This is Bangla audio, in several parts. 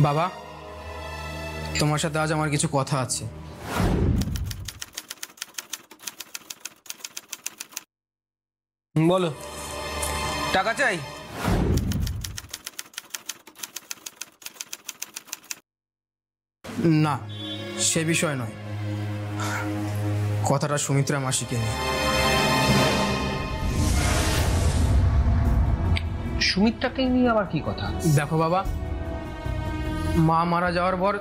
বাবা, তোমার সাথে আজ আমার কিছু কথা আছে। বলো। টাকা চাই? না, সে বিষয় নয়, কথাটা সুমিত্রা মাসিকে নিয়ে। সুমিত্রাকে নিয়ে আবার কি কথা? দেখো বাবা, মা মারা যাওয়ার পর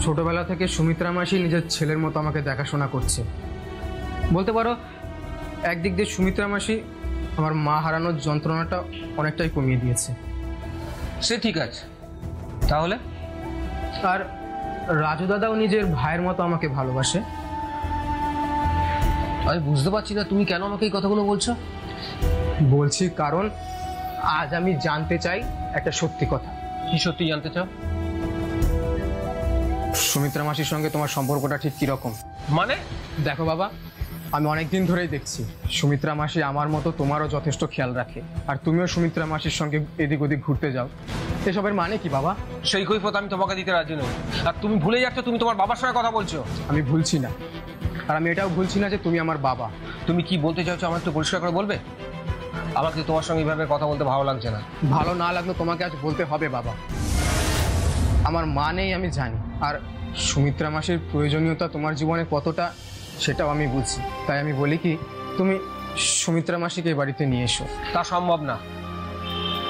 ছোটবেলা থেকে সুমিত্রা মাসি নিজের ছেলের মতো আমাকে দেখাশোনা করছে। বলতে পারো একদিক দিয়ে সুমিত্রা মাসি আমার মা হারানোর যন্ত্রণাটা অনেকটাই কমিয়ে দিয়েছে। সে ঠিক আছে, তাহলে? আর রাজু দাদাও নিজের ভাইয়ের মতো আমাকে ভালোবাসে। আমি বুঝতে পারছি না তুমি কেন আমাকে এই কথাগুলো বলছো। বলছি কারণ আজ আমি জানতে চাই একটা সত্যি কথা। কি সত্যি জানতে চাও? সুমিত্রা মাসির সঙ্গে তোমার সম্পর্কটা ঠিক কিরকম? মানে? দেখো বাবা, আমি অনেকদিন ধরেই দেখছি সুমিত্রা মাসি আমার মতো তোমারও যথেষ্ট খেয়াল রাখে, আর তুমিও সুমিত্রা মাসির সঙ্গে এদিক ওদিক ঘুরতে যাও। এসবের মানে কি বাবা? সেই কৈফিয়ত আমি তোমাকে দিতে রাজি নই। আর তুমি ভুলে যাচ্ছ তুমি তোমার বাবার সঙ্গে কথা বলছো। আমি ভুলছি না, আর আমি এটাও ভুলছি না যে তুমি আমার বাবা। তুমি কি বলতে চাইছো আমার একটু পরিষ্কার করে বলবে? আমাকে তোমার সঙ্গে এইভাবে কথা বলতে ভালো লাগছে না। ভালো না লাগলো তোমাকে আজ বলতে হবে বাবা। আমার মা নেই আমি জানি, আর সুমিত্রা মাসির প্রয়োজনীয়তা তোমার জীবনে কতটা সেটাও আমি বুঝি। তাই আমি বলি কি, তুমি সুমিত্রা মাসিকে বাড়িতে নিয়ে এসো। তা সম্ভব না।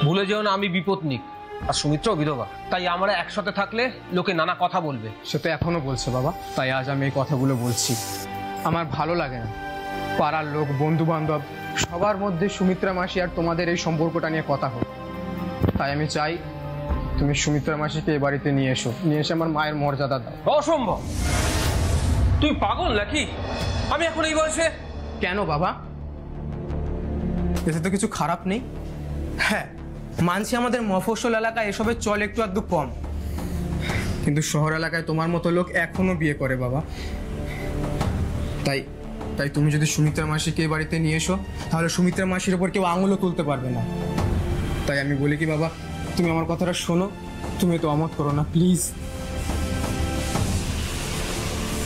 ভুলে যেও না আমি বিপত্নিক, আর সুমিত্রাও বিধবা। তাই আমরা একসাথে থাকলে লোকে নানা কথা বলবে। সে তো এখনো বলছে বাবা, তাই আজ আমি এই কথাগুলো বলছি। আমার ভালো লাগে না পাড়ার লোক, বন্ধু বান্ধব সবার মধ্যে সুমিত্রা মাসি আর তোমাদের এই সম্পর্কটা নিয়ে কথা হোক। তাই আমি চাই তুমি সুমিত্রা মাসিকে এই বাড়িতে নিয়ে এসো, নিয়ে এসে আমার মায়ের মর্যাদা দাও। অসম্ভব। তুই পাগল নাকি? আমি এখন এই বয়সে? কেন বাবা? এতে তো কিছু খারাপ নেই। হ্যাঁ, মানছি আমাদের মফস্বল এলাকায় এসবের চল একটু আধটু কম, কিন্তু শহর এলাকায় তোমার মতো লোক এখনো বিয়ে করে বাবা। তাই তাই তুমি যদি সুমিত্রা মাসিকে এই বাড়িতে নিয়ে এসো, তাহলে সুমিত্রা মাসির ওপর কেউ আঙুলও তুলতে পারবে না। তাই আমি বলি কি বাবা, তুমি আমার কথাটা শোনো, তুমি তো অমত করো না প্লিজ।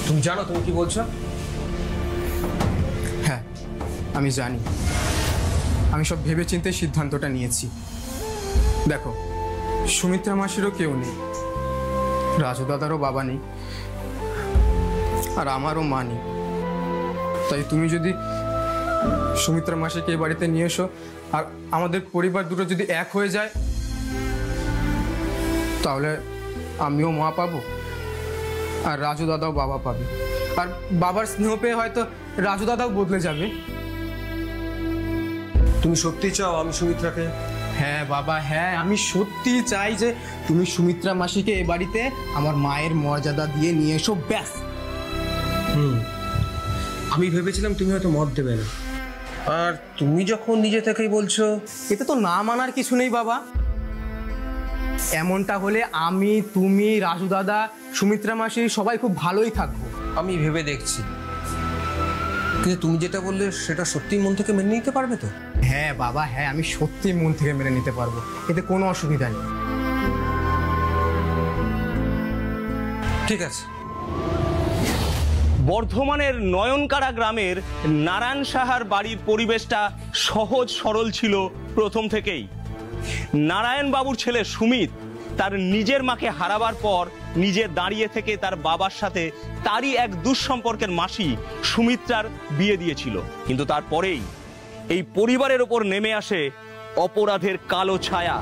তুমি জানো তুমি কি বলছো? হ্যাঁ আমি জানি, আমি সব ভেবে চিন্তে সিদ্ধান্তটা নিয়েছি। দেখো, সুমিত্রা মাসিরও কেউ নেই, রাজু দাদারও বাবা নেই, আর আমারও মা নেই। তাই তুমি যদি সুমিত্রা মাসিকে এই বাড়িতে নিয়ে এসো, আর আমাদের পরিবার দুটো যদি এক হয়ে যায়, তাহলে আমিও মা পাবো আর রাজু দাদাও বাবা পাবে। আর বাবার স্নেহ পেয়ে হয়তো রাজু দাদাও বদলে যাবে। তুমি সত্যি চাও আমি সুমিত্রাকে? হ্যাঁ বাবা, হ্যাঁ, আমি সত্যি চাই যে তুমি সুমিত্রা মাসিকে এ বাড়িতে আমার মায়ের মর্যাদা দিয়ে নিয়ে এসো, ব্যাস। আমি ভেবেছিলাম তুমি হয়তো মত দেবে না, আর তুমি যখন নিজে থেকেই বলছো। এতে তো না মানার কিছু নেই বাবা। এমনটা হলে আমি, তুমি, রাজু দাদা, সুমিত্রা মাসি সবাই খুব ভালোই থাকবো। আমি ভেবে দেখছি, কিন্তু তুমি যেটা বললে সেটা সত্যি মন থেকে মেনে নিতে পারবে তো? হ্যাঁ বাবা, হ্যাঁ, আমি সত্যি মন থেকে মেনে নিতে পারবো, এতে কোনো অসুবিধা নেই। ঠিক আছে। বর্ধমানের নয়নকাড়া গ্রামের নারায়ণ সাহার বাড়ির পরিবেশটা সহজ সরল ছিল প্রথম থেকেই। নারায়ণ বাবুর ছেলে সুমিত তার নিজের মাকে হারাবার পর নিজে দাঁড়িয়ে থেকে তার বাবার সাথে তারই এক দুঃসম্পর্কের মাসি সুমিত্রার বিয়ে দিয়েছিল। কিন্তু তারপরেই এই পরিবারের ওপর নেমে আসে অপরাধের কালো ছায়া।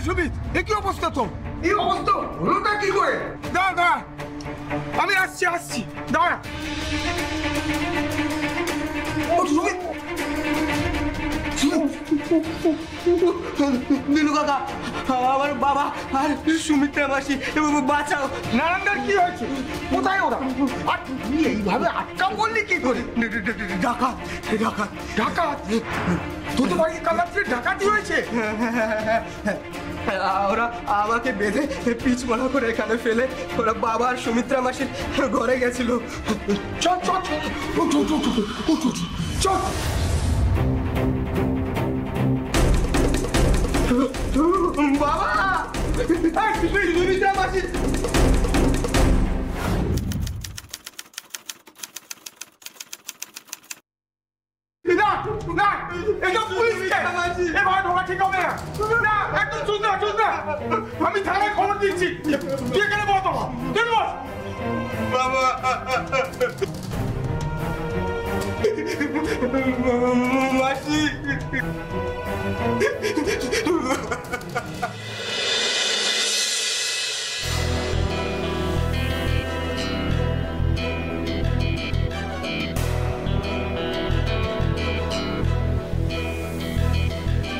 সুমিত, এ কি অবস্থা তোর? এই অবস্থা হলোটা কি করে? দাঁড়া দাঁড়া, আমি আসছি দাঁড়া। সুমিত, দিনু কাকা, আমার বাবা আর সুমিত্রা মাসি, বাঁচাও। নারায়ণদার কি হয়েছে? কোথায় ওরা? আর তুই এইভাবে আটকা পড়লি কি করে? ডাকাত ডাকাত ডাকাত? তোর তো বাড়ি কাল রাত্রে ডাকাতি হয়েছে? ওরা আমাকে বেঁধে পিচ মারা করে এখানে ফেলে ওরা বাবা আর সুমিত্রা মাসির ঘরে গেছিল। চল চল চল, উঠ উঠ উঠ উঠ উঠ, চল। বাবা, সুমিত্রা মাসি। না না, এটা পুলিশকে এবার ধরা ঠিক হবে না। না, একদম চুপ না, চুপ না। আমি থানায় খবর দিচ্ছি। তুই এখানে বস বাবা, তুই বস। বাবা, মাসি,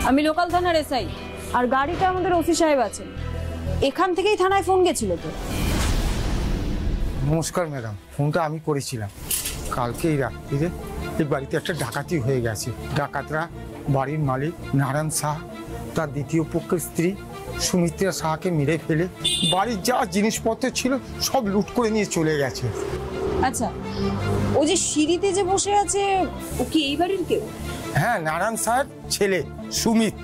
আমি লোকাল থানার এসআই, আর গাড়িটা আমাদের ওসি সাহেব আছে। এখান থেকেই থানায় ফোন গেছিল তো। নমস্কার ম্যাডাম, ফোনটা আমি করেছিলাম। কালকেই রাত্রিরে এই বাড়িতে একটা ডাকাতি হয়ে গেছে। ডাকাতরা বাড়ির মালিক নারায়ণ শাহ, তার দ্বিতীয় পক্ষের স্ত্রী সুমিত্রা শাহকে মেরে ফেলে বাড়ির যা জিনিসপত্র ছিল সব লুট করে নিয়ে চলে গেছে। আচ্ছা, ও যে সিঁড়িতে যে বসে আছে, ও কি এই বাড়ির কেউ? হ্যাঁ, নারায়ণ শাহের ছেলে সুমিত।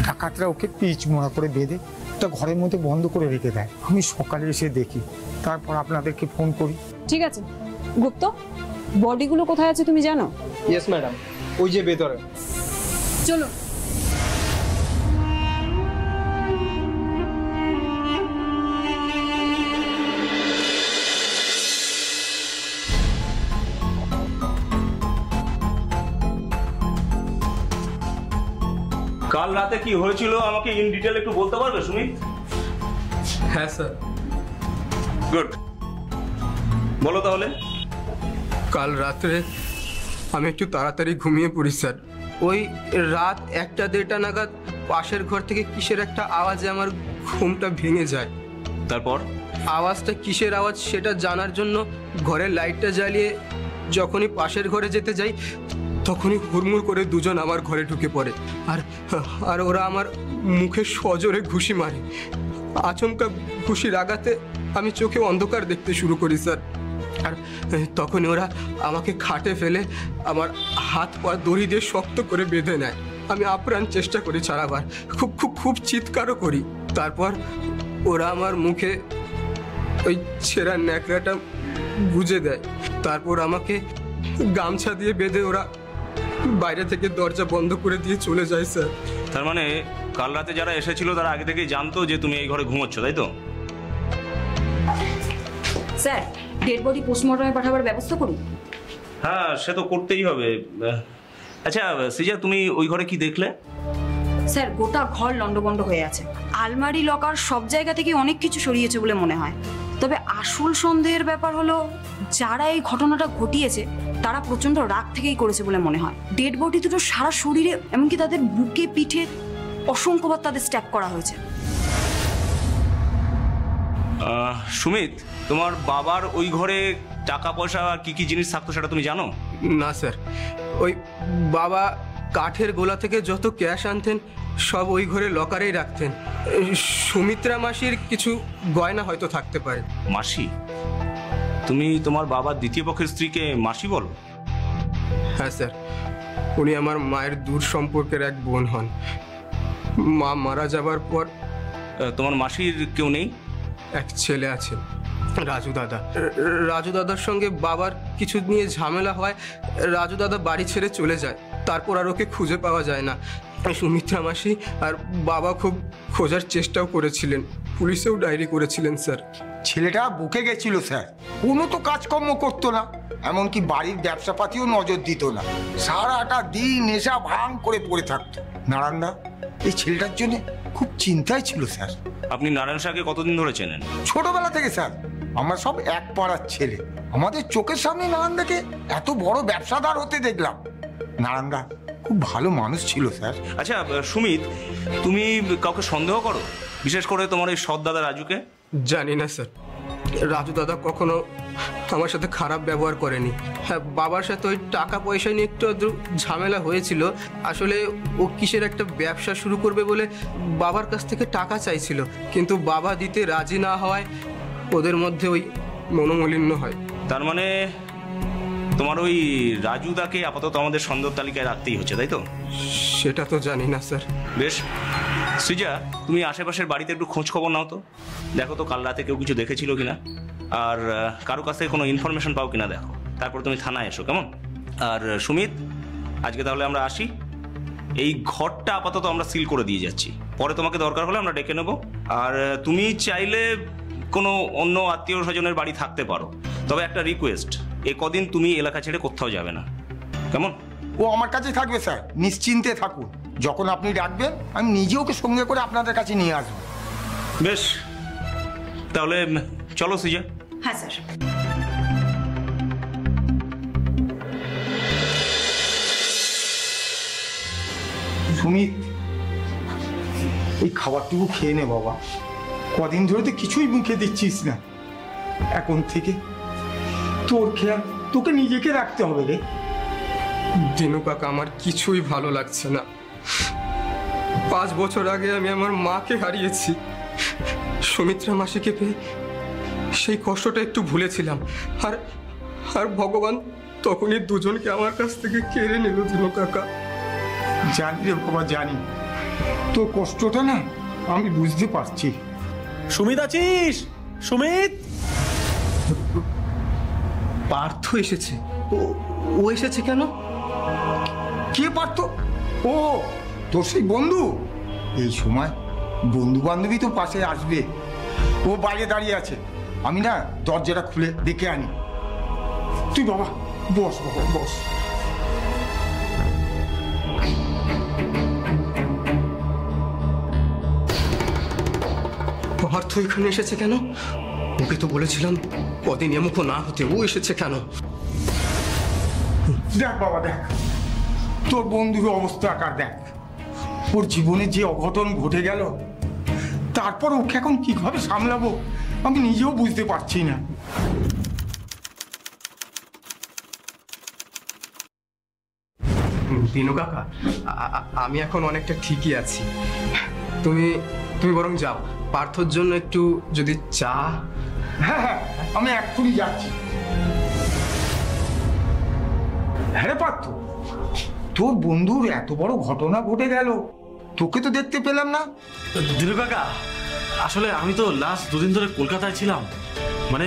ডাকাতরা ওকে পিচ মোড়া করে বেঁধে তা ঘরের মধ্যে বন্ধ করে রেখে দেয়। আমি সকালে এসে দেখি, তারপর আপনাদেরকে ফোন করি। ঠিক আছে গুপ্ত, বডিগুলো কোথায় আছে তুমি জানো? ইয়েস ম্যাডাম, ওই যে ভেতরে। চলো। কাল রাতে কি হয়েছিল আমাকে ইন ডিটেল একটু বলতে পারবে সুমিত? হ্যাঁ স্যার। গুড, বলো তাহলে। কাল রাত্রে আমি একটু তাড়াতাড়ি ঘুমিয়ে পড়ি স্যার। ওই রাত 1টা-1:30 নাগাদ পাশের ঘর থেকে কিসের একটা আওয়াজে আমার ঘুমটা ভেঙে যায়। তারপর আওয়াজটা কিসের আওয়াজ সেটা জানার জন্য ঘরের লাইটটা জ্বালিয়ে যখনই পাশের ঘরে যেতে যাই, তখনই হুড়মুড় করে দুজন আমার ঘরে ঢুকে পড়ে। আর ওরা আমার মুখে সজোরে ঘুষি মারে। আচমকা ঘুষির আঘাতে আমি চোখে অন্ধকার দেখতে শুরু করি স্যার। আর তখন ওরা আমাকে খাটে ফেলে আমার হাত পা দড়ি দিয়ে শক্ত করে বেঁধে নেয়। আমি আপ্রাণ চেষ্টা করি ছাড়াবার, খুব খুব খুব চিৎকারও করি। তারপর ওরা আমার মুখে ওই ছেঁড়া ন্যাকড়াটা গুজে দেয়। তারপর আমাকে গামছা দিয়ে বেঁধে ওরা বাইরে থেকে দরজা বন্ধ করে দিয়ে চলে যায় স্যার। তার মানে কাল রাতে যারা এসেছিল তারা আগে থেকেই জানতো যে তুমি এই ঘরে ঘুমোচ্ছ, তাই তো? স্যার, ডেড বডি পোস্টমর্টমে পাঠাবার ব্যবস্থা করুন। হ্যাঁ, সে তো করতেই হবে। আচ্ছা সিজা, তুমি ওই ঘরে কি দেখলে? স্যার, গোটা ঘর লন্ডভন্ড হয়ে আছে। আলমারি, লকার সব জায়গা থেকে অনেক কিছু সরিয়েছে বলে মনে হয়। তবে আসল সন্দেহের ব্যাপার হলো, যারা এই ঘটনাটা ঘটিয়েছে তারা প্রচন্ড রাগ থেকেই করেছে বলে মনে হয়। ডেড বডি দুটো সারা শরীরে, এমনকি তাদের বুকে পিঠে অসংখ্যবার তাদের স্ট্যাপ করা হয়েছে। সুমিত, তোমার বাবার ওই ঘরে টাকা পয়সা আর কি কি জিনিস থাকতো সেটা তুমি জানো? না স্যার, ওই বাবা কাঠের গোলা থেকে যত ক্যাশ আনতেন সব ওই ঘরে লকারেই রাখতেন। সুমিত্রা মাসির কিছু গয়না হয়তো থাকতে পারে। মাসি? তুমি তোমার বাবার দ্বিতীয় পক্ষের স্ত্রীকে মাসি বলো? হ্যাঁ স্যার, উনি আমার মায়ের দূর সম্পর্কের এক বোন হন। মা মারা যাবার পর তোমার মাসির কেউ নেই? এক ছেলে আছে, রাজু দাদা। রাজু দাদার সঙ্গে বাবার কিছু নিয়ে ঝামেলা হয়, রাজু দাদা বাড়ি ছেড়ে চলে যায়। তারপর আর ওকে খুঁজে পাওয়া যায় না। সুমিত্রা মাসি আর বাবা খুব খোঁজার চেষ্টাও করেছিলেন, পুলিশেও ডায়েরি করেছিলেন স্যার। ছেলেটা বুকে গেছিল স্যার, কোনো তো কাজকর্ম করতো না, এমনকি বাড়ির ব্যবসাপাতিও নজর দিত না। সারাটা দিন নেশা ভাঙ করে পড়ে থাকতো। নারায়ণদা এই ছেলেটার জন্য খুব চিন্তায় ছিল স্যার। আপনি নারায়ণ শাহকে কতদিন ধরে চেনেন? ছোটবেলা থেকে স্যার, আমরা সব এক পাড়ার ছেলে। আমাদের চোখের সামনে নারায়ণদাকে এত বড় ব্যবসাদার হতে দেখলাম। নারায়ণদা খুব ভালো মানুষ ছিল স্যার। আচ্ছা সুমিত, তুমি কাউকে সন্দেহ করো, বিশেষ করে তোমার এই সৎ দাদা রাজুকে? জানি না স্যার, রাজু দাদা কখনো আমার সাথে খারাপ ব্যবহার করেনি। হ্যাঁ, বাবার সাথে ওই টাকা পয়সা নিয়ে একটু আধটু ঝামেলা হয়েছিল। আসলে ও কিসের একটা ব্যবসা শুরু করবে বলে বাবার কাছ থেকে টাকা চাইছিল, কিন্তু বাবা দিতে রাজি না হওয়ায় ওদের মধ্যে ওই মনোমালিন্য হয়। তার মানে তোমার ওই রাজুদাকে আপাতত আমাদের সন্দেহ তালিকায় রাখতেই হচ্ছে, তাই তো? সেটা তো জানি না স্যার। বেশ, সৃজা তুমি আশেপাশের বাড়িতে একটু খোঁজ খবর নাও তো, দেখো তো কাল রাতে কেউ কিছু দেখেছিল কিনা, আর কারো কাছ থেকে কোনো ইনফরমেশন পাও কিনা দেখো, তারপর তুমি থানায় এসো, কেমন? আর সুমিত, আজকে তাহলে আমরা আসি। এই ঘরটা আপাতত আমরা সিল করে দিয়ে যাচ্ছি, পরে তোমাকে দরকার হলে আমরা ডেকে নেব। আর তুমি চাইলে কোনো অন্য আত্মীয় স্বজনের বাড়ি থাকতে পারো, তবে একটা রিকোয়েস্ট, এই কদিন তুমি এলাকা ছেড়ে কোথাও যাবে না, কেমন? ও আমার কাছে থাকবে স্যার, নিশ্চিন্তে থাকুন। যখন আপনি ডাকবেন আমি নিজে ওকে সঙ্গে করে আপনাদের কাছে নিয়ে আসবো। বেশ, তাহলে চলো সৃজা। হ্যাঁ স্যার। সুমিত, এই খাবারটুকু খেয়ে নে বাবা, কদিন ধরে তো কিছুই মুখে দিচ্ছিস না। এখন থেকে তোর খেয়াল তোকে নিজেকে রাখতে হবে রে। দিনু কাকা, আমার কিছুই ভালো লাগছে না। 5 বছর আগে আমি আমার মাকে হারিয়েছি, সুমিত্রা মাসিকে পেয়ে সেই কষ্টটা একটু ভুলেছিলাম, আর আর ভগবান তখনই দুজনকে আমার কাছ থেকে কেড়ে নিল। দিনু কাকা, জানি রে বাবা, জানি তোর কষ্টটা না আমি বুঝতে পারছি। সুমিত আছিস? সুমিত, পার্থ এসেছে। ও এসেছে কেন? কে পারত? ও তোর সেই বন্ধু। এই সময় বন্ধু বান্ধবী তো পাশে আসবে। ও বাইরে দাঁড়িয়ে আছে, আমি না দরজাটা খুলে ডেকে আনি। তুই বাবা বস, বাবা বস। পার্থ এখানে এসেছে কেন? ওকে তো বলেছিলাম কদিন এমুখো না হতে, ও এসেছে কেন? দেখ বাবা দেখ, তোর বন্ধুর অবস্থা আকার দেখ। ওর জীবনে যে অঘটন ঘটে গেল, তারপর ওকে এখন কিভাবে সামলাবো আমি নিজেও বুঝতে পারছি না। দিনু কাকা, আমি এখন অনেকটা ঠিকই আছি। তুমি বরং যাও, পার্থর জন্য একটু যদি চা। হ্যাঁ হ্যাঁ, আমি এক্ষুনি যাচ্ছি। হ্যাঁ পার্থ, তোর বন্ধুর এত বড় ঘটনা ঘটে গেল, তোকে তো দেখতে পেলাম না। দিনু কাকা, আসলে আমি তো লাস্ট 2 দিন ধরে কলকাতায় ছিলাম। মানে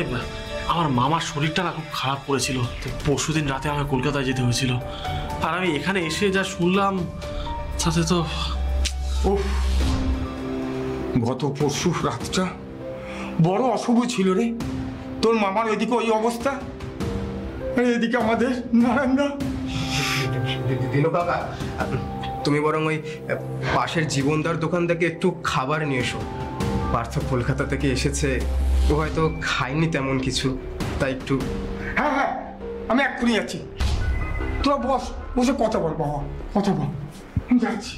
আমার মামার শরীরটা না খুব খারাপ করেছিল, তো পরশুদিন রাতে আমাকে কলকাতায় যেতে হয়েছিল। আর আমি এখানে এসে যা শুনলাম, তাতে তো গত পরশু রাতটা বড় অশুভ ছিল রে। তোর মামার ওইদিকে ওই অবস্থা, এদিকে আমাদের নারায়ণদা। দিনু কাকা, তুমি বরং ওই পাশের জীবনদার দোকান থেকে একটু খাবার নিয়ে এসো। পার্থ কলকাতা থেকে এসেছে, ও হয়তো খায়নি তেমন কিছু, তাই একটু। হ্যাঁ হ্যাঁ, আমি এক্ষুনি যাচ্ছি। তোরা বস, বসে কথা বল বাবা, কথা বল। আমি যাচ্ছি।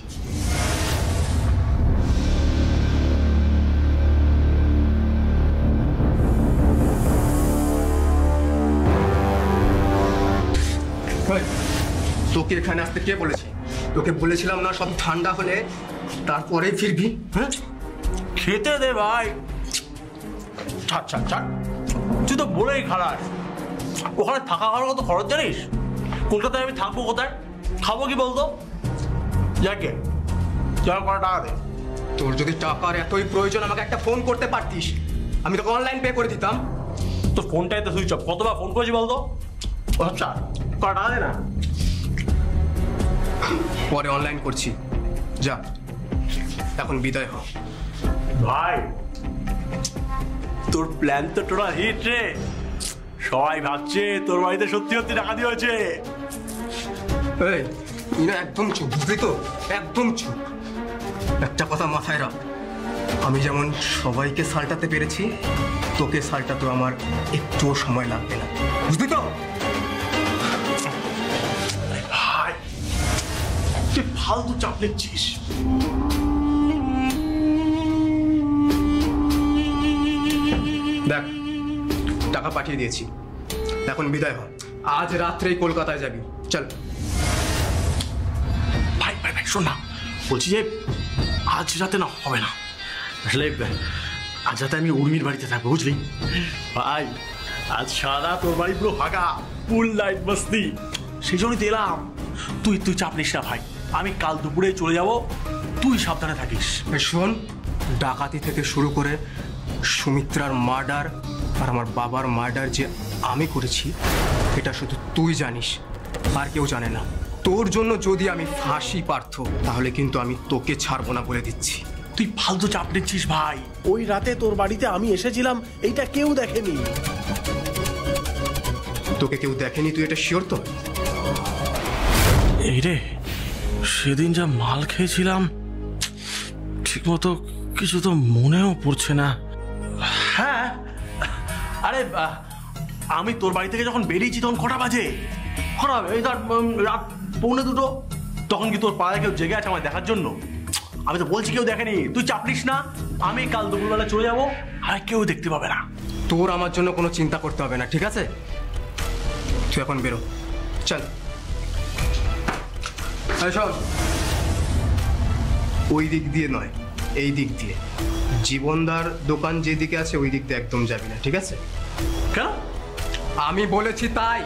তোকে এখানে আসতে কে বলেছে? তোকে বলেছিলাম না সব ঠান্ডা হলে তারপরেই ফিরবি। হ্যাঁ, খেতে দে ভাই। ছাড় ছাড় ছাড়, তুই তো বলেই খারাপ। ওখানে থাকা খাওয়ার কত খরচ জানিস? কলকাতায় আমি থাকবো কোথায়, খাবো কি বলতো? যাকে যার কোনো টাকা দে। তোর যদি টাকার এতই প্রয়োজন আমাকে একটা ফোন করতে পারতিস, আমি তোকে অনলাইন পে করে দিতাম। তোর ফোনটাই তো সুইচ অফ, কতবার ফোন করেছি বলতো? আচ্ছা, কোনো টাকা দে না। পরে অনলাইন করছি, যা এখন বিদায় হ। ভাই, তোর প্ল্যান তো টোটাল হিট রে। সবাই ভাবছে তোর বাড়িতে সত্যি সত্যি টাকা দিয়েছে। এই তুই না একদম চুপ, বুঝলি তো? একদম চুপ। একটা কথা মাথায় রাখ, আমি যেমন সবাইকে সালটাতে পেরেছি, তোকে সালটাতে আমার একটুও সময় লাগবে না, বুঝলি তো? ভাই ফালতু চাপ নিচ্ছিস? দেখ, টাকা পাঠিয়ে দিয়েছি, এখন বিদায় হ। আজ রাত্রেই কলকাতায় যাবি, চল। ভাই ভাই ভাই শোন না, বলছি যে আজ রাতে না হবে না, আসলে আজ রাতে আমি উর্মির বাড়িতে থাকবো, বুঝলি ভাই? আজ সারা তোর বাড়ি পুরো ফাঁকা, ফুল লাইট মস্তি, সেই জন্যই দিলাম। তুই চাপ নিস না ভাই, আমি কাল দুপুরে চলে যাব, তুই সাবধানে থাকিস। শোন, ডাকাতি থেকে শুরু করে সুমিত্রার মার্ডার আর আমার বাবার মার্ডার যে আমি করেছি, এটা শুধু তুই জানিস, আর কেউ জানে না। তোর জন্য যদি আমি ফাঁসি পার্থ, তাহলে কিন্তু আমি তোকে ছাড়বো না বলে দিচ্ছি। তুই ফালতু চাপ নিচ্ছিস ভাই। ওই রাতে তোর বাড়িতে আমি এসেছিলাম, এইটা কেউ দেখেনি। তোকে কেউ দেখেনি, তুই এটা শিওর তো? এই রে, সেদিন যা মাল খেয়েছিলাম ঠিকমতো কিছু তো মনেও পড়ছে না। হ্যাঁ, আরে আমি তোর বাড়ি থেকে যখন বেরিয়েছি তখন কটা বাজে? এই ধর রাত 1:45। তখন কি তোর পাড়ায় কেউ জেগে আছে আমায় দেখার জন্য? আমি তো বলছি কেউ দেখেনি, তুই চাপ নিস না, আমি কাল দুপুরবেলা চলে যাবো, আর কেউ দেখতে পাবে না। তোর আমার জন্য কোনো চিন্তা করতে হবে না, ঠিক আছে? তুই এখন বেরো, চল। শোন, ওই দিক দিয়ে নয়, এই দিক দিয়ে। জীবনদার দোকান যেদিকে আছে ওই দিক দিয়ে একদম যাবি না, ঠিক আছে? কেন? আমি বলেছি তাই।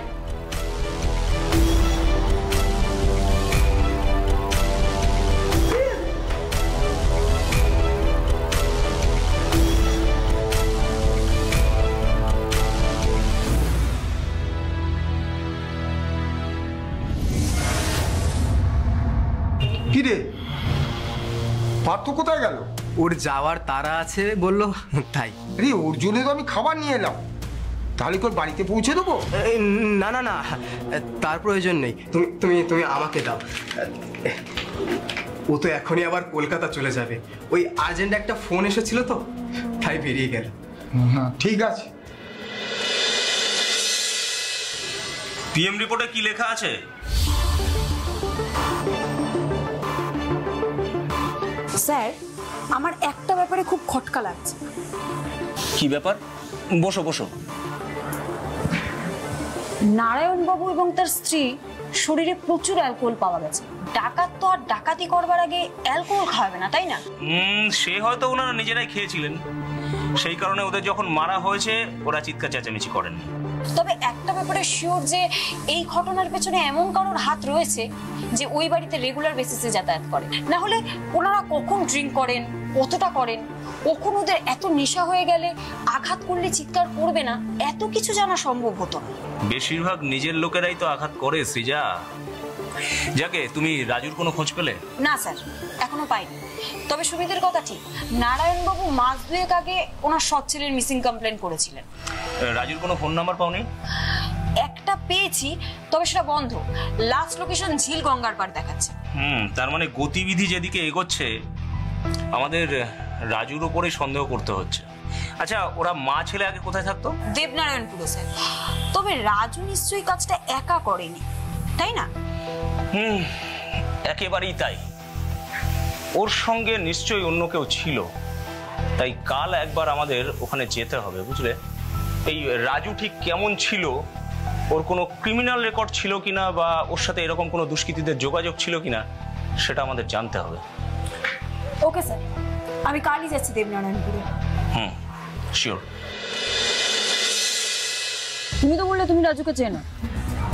কি রে, পার্থ কোথায় গেল? ওর যাওয়ার তারা আছে বললো, তাই। আরে ওর জন্য তো আমি খাবার নিয়ে এলাম, তাহলে কি ওর বাড়িতে পৌঁছে দেবো? না না না, তার প্রয়োজন নেই, তুমি তুমি তুমি আমাকে দাও। ও তো এখনই আবার কলকাতা চলে যাবে, ওই আর্জেন্ট একটা ফোন এসেছিল তো, তাই বেরিয়ে গেল। হ্যাঁ ঠিক আছে। পিএম রিপোর্টে কি লেখা আছে? স্যার, আমার একটা ব্যাপারে খুব খটকা লাগছে। কি ব্যাপার? বসো বসো। নারায়ণবাবু এবং তার স্ত্রী শরীরে প্রচুর অ্যালকোহল পাওয়া গেছে। ডাকাত তো আর ডাকাতি করবার আগে অ্যালকোহল খাওয়াবে না, তাই না? সে হয়তো ওনারা নিজেরাই খেয়েছিলেন, সেই কারণে ওদের যখন মারা হয়েছে ওরা চিৎকার চেঁচামেচি করেন। তবে একটা ব্যাপারে শিওর যে এই ঘটনার পেছনে এমন কারোর হাত রয়েছে যে ওই বাড়িতে রেগুলার বেসিসে যাতায়াত করে। না হলে ওনারা কখন ড্রিঙ্ক করেন, কতটা করেন, কখন ওদের এত নেশা হয়ে গেলে আঘাত করলে চিৎকার করবে না, এত কিছু জানা সম্ভব হতো না। বেশিরভাগ নিজের লোকেরাই তো আঘাত করে সৃজা। যাকে তুমি রাজুর কোনো খোঁজ পেলে? না স্যার, এখনো পাইনি। তবে সুমিতের কথা ঠিক, নারায়ণবাবু মাস দুয়েক আগে ওনার সৎ ছেলের মিসিং কমপ্লেন করেছিলেন। রাজুর কোনো ফোন নাম্বার পাওনি? একটা পেয়েছি, তবে সেটা বন্ধ। লাস্ট লোকেশন ঝিল গঙ্গার পাড় দেখাচ্ছে। তার মানে গতিবিধি যেদিকে এগোচ্ছে আমাদের রাজুর ওপরে সন্দেহ করতে হচ্ছে। আচ্ছা, ওরা মা ছেলে আগে কোথায় থাকতো? দেবনারায়ণপুরে স্যার। তবে রাজু নিশ্চয়ই কাজটা একা করেনি, তাই না? একেবারেই তাই। ওর সঙ্গে নিশ্চয়ই অন্য কেউ ছিল, তাই কাল একবার আমাদের ওখানে যেতে হবে, বুঝলে? এই রাজু ঠিক কেমন ছিল, ওর কোনো ক্রিমিনাল রেকর্ড ছিল কিনা, বা ওর সাথে এরকম কোনো দুষ্কৃতীদের যোগাযোগ ছিল কিনা, সেটা আমাদের জানতে হবে। ওকে স্যার, আমি কালই যাচ্ছি দেবনারায়ণপুরে। শিওর। তুমি তো বললে তুমি রাজুকে চেনো,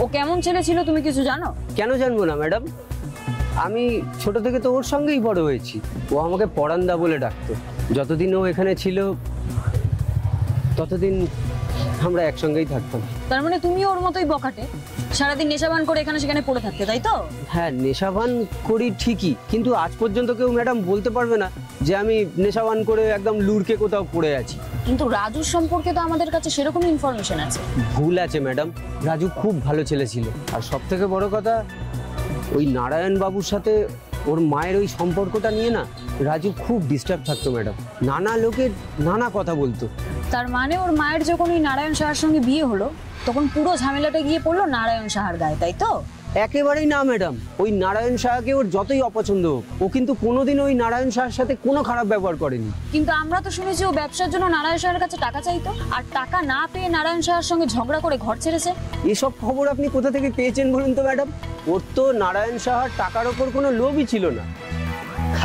ও কেমন ছেলে ছিল তুমি কিছু জানো? কেন জানবো না ম্যাডাম, আমি ছোট থেকে তো ওর সঙ্গেই বড় হয়েছি। ও আমাকে পরান্দা বলে ডাকতো। যতদিন ও এখানে ছিল ততদিন আমরা একসঙ্গেই থাকতাম। তার মানে তুমি ওর মতোই বখাটে, সারাদিন নেশাবান করে এখানে সেখানে পড়ে থাকতে, তাই তো? হ্যাঁ, নেশাবান করি ঠিকই, কিন্তু আজ পর্যন্ত কেউ ম্যাডাম বলতে পারবে না যে আমি নেশাবান করে একদম লুড়কে কোথাও পড়ে আছি। কিন্তু রাজুর সম্পর্কে তো আমাদের কাছে সেরকম ইনফরমেশন আছে। ভুল আছে ম্যাডাম, রাজু খুব ভালো ছেলে ছিল। আর সব থেকে বড় কথা, ওই নারায়ণ বাবুর সাথে ওর মায়ের ওই সম্পর্কটা নিয়ে না রাজু খুব ডিস্টার্ব থাকতো ম্যাডাম। নানা লোকের নানা কথা বলতো। তার মানে ওর মায়ের যখন ওই নারায়ণ সাহার সঙ্গে বিয়ে হলো, তখন পুরো ঝামেলাটা গিয়ে পড়লো নারায়ণ সাহার গায়ে, তাই তো? একেবারেই না ম্যাডাম। ওই নারায়ণ সাহাকে ওর যতই অপছন্দ হোক, ও কিন্তু কোনোদিন ওই নারায়ণ সাহার সাথে কোনো খারাপ ব্যবহার করেনি। কিন্তু আমরা তো শুনেছি ও ব্যবসার জন্য নারায়ণ সাহার কাছে টাকা চাইতো, আর টাকা না পেয়ে নারায়ণ সাহার সঙ্গে ঝগড়া করে ঘর ছেড়েছে। এসব খবর আপনি কোথা থেকে পেয়েছেন বলুন তো ম্যাডাম? ওর তো নারায়ণ সাহার টাকার ওপর কোনো লোভই ছিল না।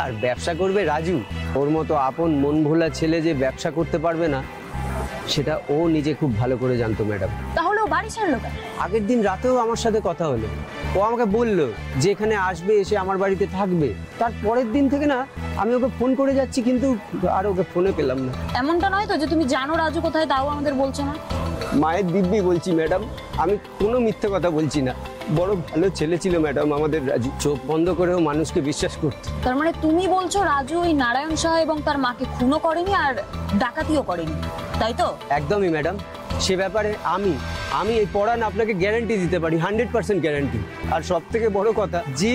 আর ব্যবসা করবে রাজু, ওর মতো আপন মন ভোলা ছেলে যে ব্যবসা করতে পারবে না সেটা ও নিজে খুব ভালো করে জানতো ম্যাডাম। তাহলে ও বাড়ি ছাড়লো কেন? আগের দিন রাতেও আমার সাথে কথা হলো, ও আমাকে বললো যে এখানে আসবে, এসে আমার বাড়িতে থাকবে। তার পরের দিন থেকে না আমি ওকে ফোন করে যাচ্ছি, কিন্তু আর ওকে ফোনে পেলাম না। এমনটা নয় তো যে তুমি জানো রাজু কোথায়, তাও আমাদের বলছো না? মায়ের দিব্যি বলছি ম্যাডাম, আমি কোনো মিথ্যে কথা বলছি না। বড় ভালো ছেলে ছিল ম্যাডাম আমাদের রাজু, চোখ বন্ধ করেও মানুষকে বিশ্বাস করতো। তার মানে তুমি বলছো রাজু ওই নারায়ণ সাহা এবং তার মাকে খুনও করেনি আর ডাকাতিও করেনি, তাই তো? একদমই ম্যাডাম, সে ব্যাপারে আমি এই পড়ান আপনাকে গ্যারান্টি দিতে পারি, 100% গ্যারান্টি। আর সব থেকে বড় কথা, যে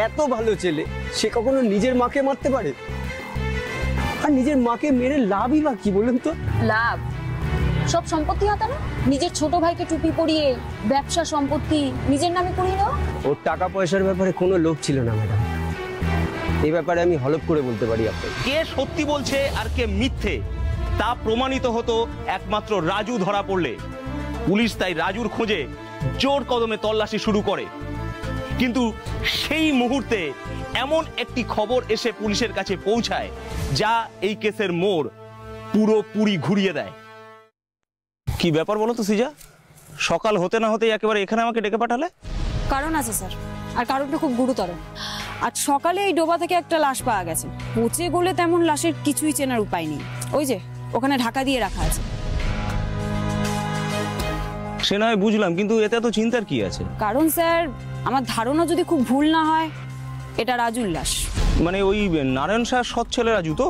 এত ভালো ছেলে সে কখনো নিজের মাকে মারতে পারে? আর নিজের মাকে মেরে লাভই বা কি বলুন তো? লাভ সব সম্পত্তি হাতানো, নিজের ছোট ভাইকে টুপি পরিয়ে ব্যবসা সম্পত্তি নিজের নামে করিয়ে নেওয়া। ওর টাকা পয়সার ব্যাপারে কোনো লোভ ছিল না ম্যাডাম, এই ব্যাপারে আমি হলফ করে বলতে পারি আপনাকে। কে সত্যি বলছে আর কে মিথ্যে তা প্রমাণিত হতো একমাত্র রাজু ধরা পড়লে। পুলিশ তাই রাজুর খোঁজে জোর কদমে তল্লাশি শুরু করে। কিন্তু সেই মুহূর্তে এমন একটি খবর এসে পুলিশের কাছে পৌঁছায় যা এই কেসের মোড় পুরোপুরি ঘুরিয়ে দেয়। কি ব্যাপার বলো তো সিজা, সকাল হতে না হতেই একেবারে এখানে আমাকে ডেকে পাঠালে? কারণ আছে স্যার, আর কারণটা খুব গুরুতর। আজ সকালে এই ডোবা থেকে একটা লাশ পাওয়া গেছে। পচে গলে তেমন লাশের কিছুই চেনার উপায় নেই। ওই যে ওখানে ঢাকা দিয়ে রাখা আছে। সে নয় বুঝলাম, কিন্তু এতে তো চিন্তার কি আছে? কারণ স্যার, আমার ধারণা যদি খুব ভুল না হয়, এটা রাজুর লাশ। মানে ওই নারায়ণ শাহ সৎ ছেলে রাজু তো?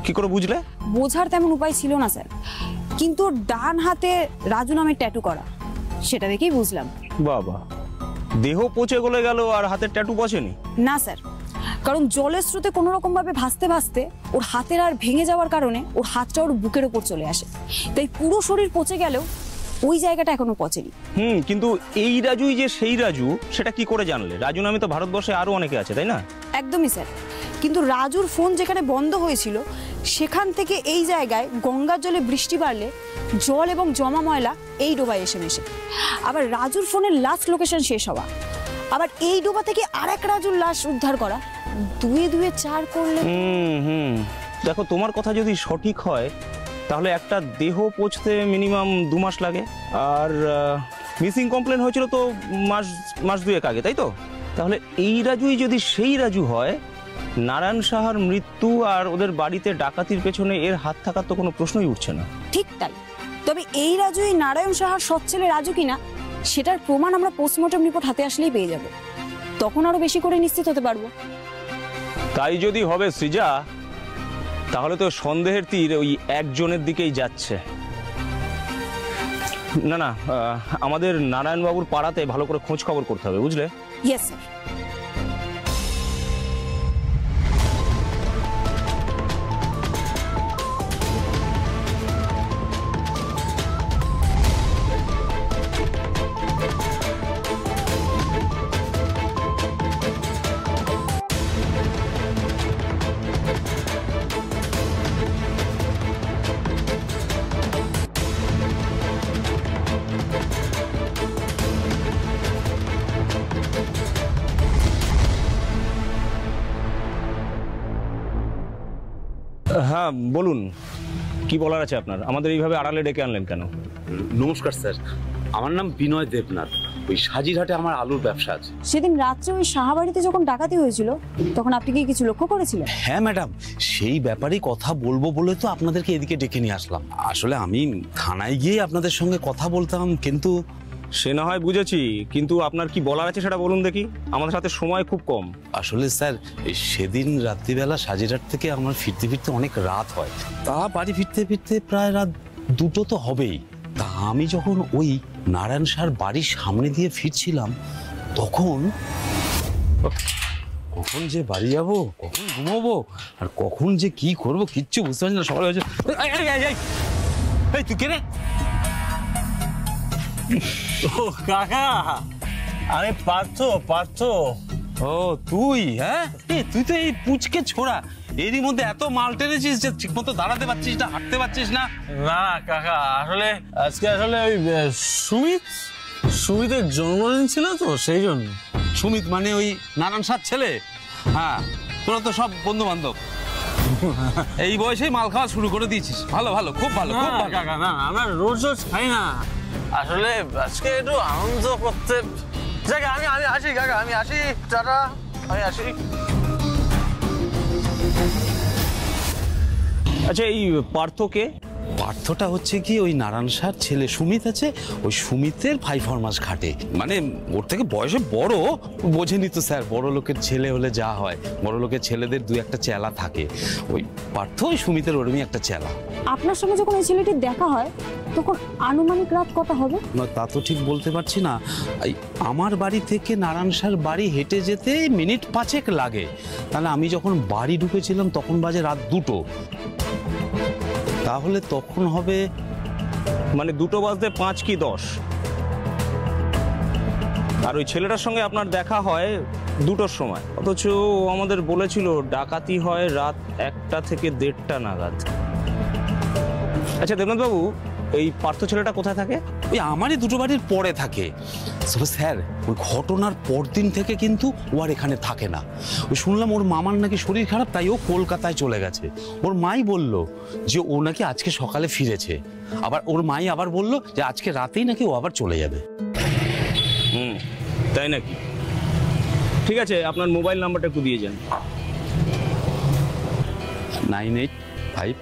কি করে বুঝলে? বোঝার তেমন উপায় ছিল না স্যার, কিন্তু ডান হাতে রাজু নামের ট্যাটু করা, সেটা দেখেই বুঝলাম। বাবা, দেহ পচে গলে গেল আর হাতের ট্যাটু পচেনি? না স্যার, কারণ জলের স্রোতে কোনো রকম ভাবে ভাসতে ভাসতে ওর হাতের আর ভেঙে যাওয়ার কারণে ওর হাতটা ওর বুকের ওপর চলে আসে। তাই পুরো শরীর পচে গেলেও ওই জায়গাটা এখনো পচেনি। কিন্তু এই রাজুই যে সেই রাজু সেটা কি করে জানলে? রাজু নামে তো ভারতবর্ষে আরো অনেকে আছে, তাই না? একদমই স্যার, কিন্তু রাজুর ফোন যেখানে বন্ধ হয়েছিল সেখান থেকে এই জায়গায় গঙ্গার জলে বৃষ্টি বাড়লে জল এবং জমা ময়লা এই ডোবায় এসে মেশে। আবার রাজুর ফোনের লাস্ট লোকেশন শেষ হওয়া, আবার এই ডোবা থেকে আরেক রাজুর লাশ উদ্ধার করা, দুয়ে দুয়ে চার করলে। দেখো, তোমার কথা যদি সঠিক হয় তাহলে একটা দেহ পৌঁছতে মিনিমাম 2 মাস লাগে, আর মিসিং কমপ্লেন হয়েছিল তো মাস দুয়েক আগে, তাই তো? তাহলে এই রাজুই যদি সেই রাজু হয়, নারায়ণ সাহার মৃত্যু আর ওদের বাড়িতে ডাকাতির পেছনে এর হাত থাকার তো কোনো প্রশ্নই উঠছে না। ঠিক তাই। তবে এই রাজুই নারায়ণ সাহার সৎ ছেলে রাজু কিনা সেটার প্রমাণ আমরা পোস্টমর্টম রিপোর্ট হাতে আসলেই পেয়ে যাব, তখন আরো বেশি করে নিশ্চিত হতে পারবো। তাই যদি হবে সৃজা, তাহলে তো সন্দেহের তীর ওই একজনের দিকেই যাচ্ছে। না, আমাদের নারায়ণবাবুর পাড়াতে ভালো করে খোঁজ খবর করতে হবে, বুঝলে? Yes sir. হ্যাঁ বলুন, কি বলার আছে আপনার? আমাদের এইভাবে আড়ালে ডেকে আনলেন কেন? নমস্কার স্যার, আমার নাম বিনয় দেবনাথ। ওই সাজিরহাটে আমার আলুর ব্যবসা আছে। সেদিন রাত্রে ওই সাহাবাড়িতে যখন ডাকাতি হয়েছিল তখন আপনি কি কিছু লক্ষ্য করেছিলেন? হ্যাঁ ম্যাডাম, সেই ব্যাপারেই কথা বলবো বলে তো আপনাদেরকে এদিকে ডেকে নিয়ে আসলাম। আসলে আমি থানায় গিয়ে আপনাদের সঙ্গে কথা বলতাম, কিন্তু সে না হয় বুঝেছি, কিন্তু আপনার কি বলার আছে সেটা বলুন দেখি। আমাদের সাথে সময় খুব কম। আসলে স্যার, সেদিন রাত্রিবেলা সাজিরহাট থেকে আমার ফিরতে ফিরতে অনেক রাত হয়। তা বাড়ি ফিরতে ফিরতে প্রায় রাত 2টো তো হবেই। তা আমি যখন ওই নারায়ণ সাহার বাড়ির সামনে দিয়ে ফিরছিলাম, তখন কখন যে বাড়ি যাবো, কখন ঘুমাবো, আর কখন যে কি করবো কিচ্ছু বুঝতে পারছি না। সকালে হয়েছে, তুই কে রে? ও কাকা, আমি পার্থ। ও তুই, হ্যাঁ তুই তো এই পুচকে ছোড়া, এরই মধ্যে এত মাল টেনেছিস যে ঠিক মতো দাঁড়াতে পারছিস না, হাঁটতে পারছিস না। না কাকা, আসলে আজকে ওই সুমিতের জন্মদিন ছিল তো সেই জন্য। সুমিত মানে ওই নারায়ণ সার ছেলে? হ্যাঁ, তোরা তো সব বন্ধু বান্ধব, এই বয়সেই মাল খাওয়া শুরু করে দিয়েছিস। ভালো ভালো, খুব ভালো, খুব ভালো। কাকা না, আমরা রোজ খাই না, আসলে আজকে একটু আনন্দ করতে। আমি আসি কাকা, আমি আসি, টাটা, আমি আসি। আচ্ছা, এই পার্থকে? পার্থটা হচ্ছে কি ওই নারায়ণ সার ছেলে সুমিত আছে, ওই সুমিতের 5 ফরমাস খাটে, মানে ওর থেকে বয়সে বড়। বোঝেনি তো স্যার, বড় লোকের ছেলে হলে যা হয়, বড় লোকের ছেলেদের 2-1টা চেলা থাকে, ওই পার্থ ওই সুমিতের ওরমই একটা চেলা। আপনার সঙ্গে যখন এই ছেলেটির দেখা হয় তখন আনুমানিক রাত কটা হবে? না তা তো ঠিক বলতে পারছি না, এই আমার বাড়ি থেকে নারায়ণ সার বাড়ি হেঁটে যেতে মিনিট 5 লাগে, তাহলে আমি যখন বাড়ি ঢুকেছিলাম তখন বাজে রাত 2টো, তাহলে তখন হবে মানে 2টো বাজতে 5 কি 10। আর ওই ছেলেটার সঙ্গে আপনার দেখা হয় 2টোর সময়, অথচ আমাদের বলেছিল ডাকাতি হয় রাত 1টা থেকে 1:30টা নাগাদ। আচ্ছা দেবনাথ বাবু, এই পার্থ ছেলেটা কোথায় থাকে? ওই আমারই 2টো বাড়ির পরে থাকে। তবে স্যার ওই ঘটনার পরদিন থেকে কিন্তু ও আর এখানে থাকে না। ওই শুনলাম ওর মামার নাকি শরীর খারাপ, তাই ও কলকাতায় চলে গেছে। ওর মাই বলল যে ও নাকি আজকে সকালে ফিরেছে, আবার ওর মাই আবার বলল যে আজকে রাতেই নাকি ও আবার চলে যাবে। তাই নাকি? ঠিক আছে, আপনার মোবাইল নাম্বারটা একটু দিয়ে যান। 985।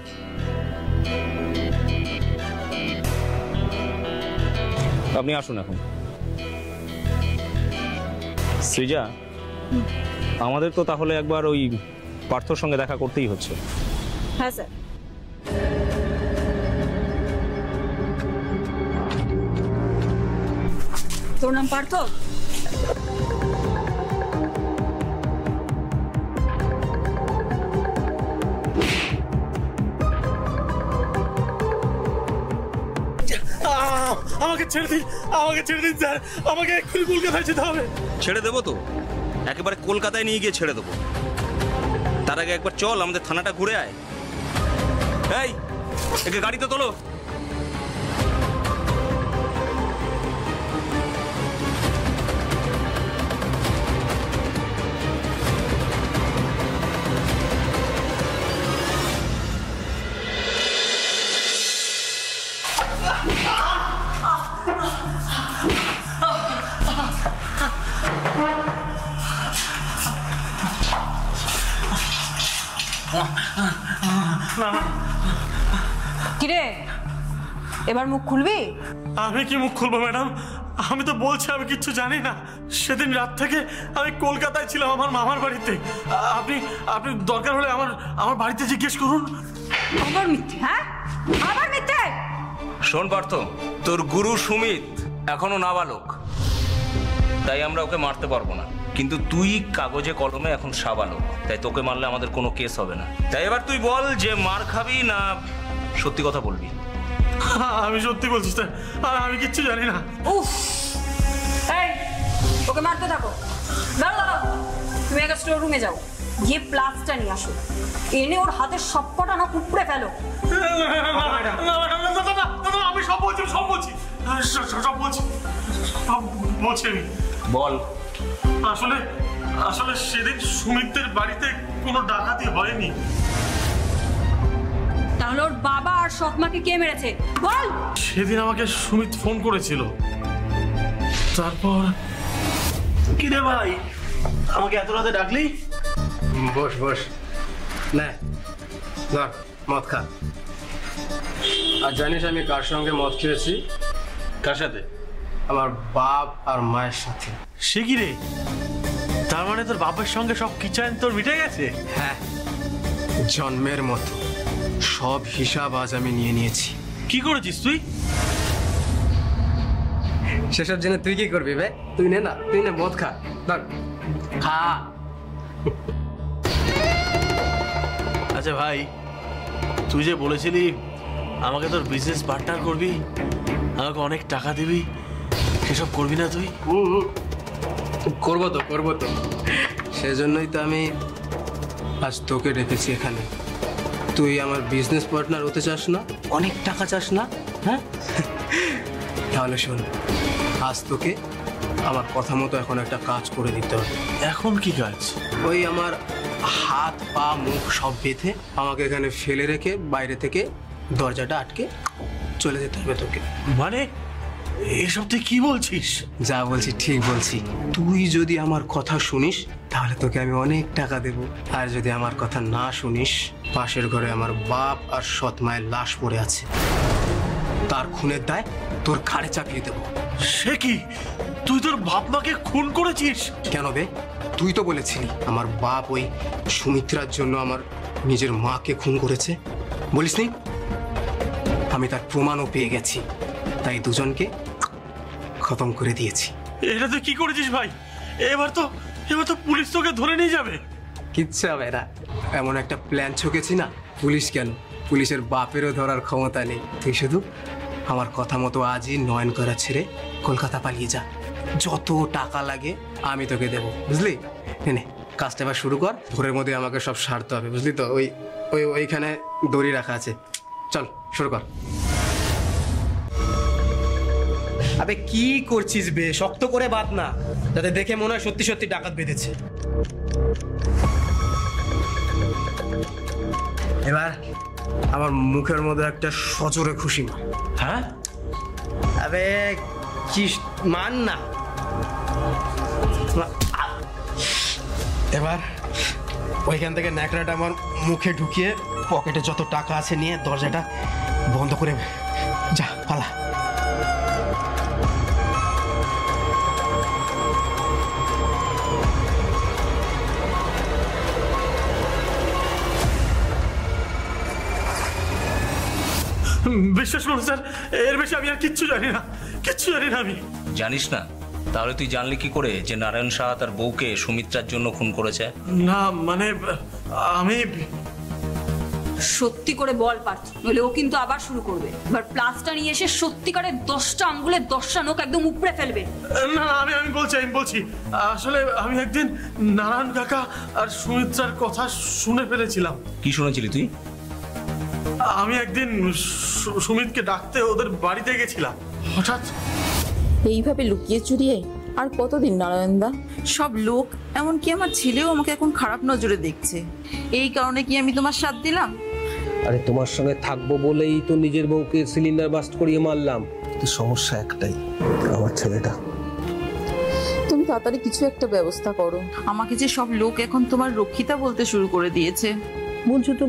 আপনি আসুন এখন। সৃজা, আমাদের তো তাহলে একবার ওই পার্থর সঙ্গে দেখা করতেই হচ্ছে। হ্যাঁ স্যার। তোর নাম পার্থ? আমাকে ছেড়ে দিন স্যার, আমাকে এক্ষুনি কলকাতায় যেতে হবে। ছেড়ে দেবো তো, একেবারে কলকাতায় নিয়ে গিয়ে ছেড়ে দেবো। তার আগে একবার চল আমাদের থানাটা ঘুরে আয়। এই, একে গাড়িতে তোলো। কিরে, এবার মুখ খুলবি? আমি কি মুখ খুলবো ম্যাডাম? আমি তো বলছি আমি কিচ্ছু জানি না। সেদিন রাত থেকে আমি কলকাতায় ছিলাম আমার মামার বাড়িতে। আপনি দরকার হলে আমার বাড়িতে জিজ্ঞেস করুন। আবার মিথ্যে? হ্যাঁ, আবার মিথ্যে? শোন পার্থ, তোর গুরু সুমিত এখনো নাবালক, তাই আমরা ওকে মারতে পারবো না, কিন্তু তুই কাগজে কলমে এখন সাবালক, তাই তোকে মারলে আমাদের কোনো কেস হবে না। তাই এবার তুই বল যে মার খাবি না সত্যি কথা বলবি? আমি সত্যি বলছি স্যার, আর আমি কিচ্ছু জানি না। উফ, এই ওকে মারতে থাকো। দাঁড়াও, তুমি একটা স্টোর রুমে যাও, গিয়ে প্লাসটা নিয়ে আসো, এনে ওর হাতের সবকটা না কুপড়ে ফেলো। আমি সব বলছি আমি। বল। আসলে সেদিন সুমিতের বাড়িতে কোনো ডাকাতি হয়নি। তাহলে ওর বাবা আর সৎমাকে কে মেরেছে বল? সেদিন আমাকে সুমিত ফোন করেছিল, তারপর। কি রে ভাই, আমাকে এত রাতে ডাকলি? বস না, মদ খা। আর জানিস আমি কার সঙ্গে মদ খেয়েছি? কার সাথে? আমার বাপ আর মায়ের সাথে। সে কি রে, তার মানে তোর বাবার সঙ্গে সব কিচান তোর মিটে গেছে? হ্যাঁ, জন্মের মতো সব হিসাব আজ আমি নিয়ে নিয়েছি। কি করেছিস তুই? সেসব জেনে তুই কি করবি বে? তুই নে না, তুই নে মদ খা। খা। আচ্ছা ভাই, তুই যে বলেছিলি আমাকে তোর বিজনেস পার্টনার করবি, আমাকে অনেক টাকা দিবি, সেসব করবি না তুই? করবো তো সেজন্যই তো আমি আজ তোকে ডেকেছি এখানে। তুই আমার বিজনেস পার্টনার হতে চাস না? অনেক টাকা চাস না? হ্যাঁ, তাহলে শোন, আজ তোকে আমার কথা মতো এখন একটা কাজ করে দিতে হবে। এখন কি কাজ? ওই আমার হাত পা মুখ সব বেঁধে আমাকে এখানে ফেলে রেখে বাইরে থেকে দরজাটা আটকে চলে যেতে হবে তোকে। মানে এসব তুই কি বলছিস? যা বলছি ঠিক বলছি। তুই যদি আমার কথা শুনিস তাহলে তোকে আমি অনেক টাকা দেব, আর যদি আমার কথা না শুনিস, পাশের ঘরে আমার বাপ আর সৎ মায়ের লাশ পড়ে আছে, তার খুনের দায় তোর ঘাড়ে চাপিয়ে দেবো। সে কি, তুই তোর বাপ মাকে খুন করেছিস? কেন বে, তুই তো বলেছিলি আমার বাপ ওই সুমিত্রার জন্য আমার নিজের মাকে খুন করেছে, বলিসনি? আমি তার প্রমাণও পেয়ে গেছি, তাই দুজনকে খতম করে দিয়েছি। এটা তুই কি করেছিস ভাই? এবার তো পুলিশ তোকে ধরে নিয়ে যাবে। কিচ্ছু হবে না, এমন একটা প্ল্যান ছকেছি না, পুলিশ কেন, পুলিশের বাপেরও ধরার ক্ষমতা নেই। তুই শুধু আমার কথা মতো আজই নয়নকড়া ছেড়ে কলকাতা পালিয়ে যা, যত টাকা লাগে আমি তোকে দেবো, বুঝলি? নে কাজটা এবার শুরু কর, ভোরের মধ্যে আমাকে সব সারতে হবে, বুঝলি তো? ওইখানে দড়ি রাখা আছে, চল শুরু কর। আবে কি করছিস বে, শক্ত করে বাঁধ না, যাতে দেখে মনে হয় সত্যি সত্যি ডাকাত বেঁধেছে। এবার আমার মুখের মধ্যে একটা সজোরে খুশি মান। হ্যাঁ? আবে কি মান না। এবার ওইখান থেকে ন্যাকড়াটা আমার মুখে ঢুকিয়ে পকেটে যত টাকা আছে নিয়ে দরজাটা বন্ধ করে যা, পালা। বিশ্বাস করুন স্যার, এর বেশি আমি আর কিচ্ছু জানি না আমি। জানিস না? তাহলে তুই জানলি কি করে যে নারায়ণ সাহা তার বউকে সুমিত্রার জন্য খুন করেছে? না মানে আমি সত্যি করে বল পার্থ, নইলে ও কিন্তু আবার শুরু করবে। এবার প্লাসটা নিয়ে এসে সত্যিকারের 10টা আঙ্গুলের 10টা নখ একদম উপড়ে ফেলবে। না আমি বলছি আসলে আমি একদিন নারায়ণ কাকা আর সুমিত্রার কথা শুনে ফেলেছিলাম। কি শুনেছিলি তুই? আমি একদিন সুমিতকে ডাকতে ওদের বাড়িতে গেছিলাম, হঠাৎ এইভাবে লুকিয়ে চুরিয়ে আর কতদিন নারায়ণদা? সব লোক, এমনকি আমার ছেলেও আমাকে এখন খারাপ নজরে দেখছে। এই কারণে কি আমি তোমার সাথ দিলাম? আরে তোমার সঙ্গে থাকবো বলেই তো নিজের বউকে সিলিন্ডার বাস্ট করিয়ে মারলাম। তো সমস্যা একটাই, আমার ছেলেটা। তুমি তাড়াতাড়ি কিছু একটা ব্যবস্থা করো। আমাকে যে সব লোক এখন তোমার রক্ষিতা বলতে শুরু করে দিয়েছে।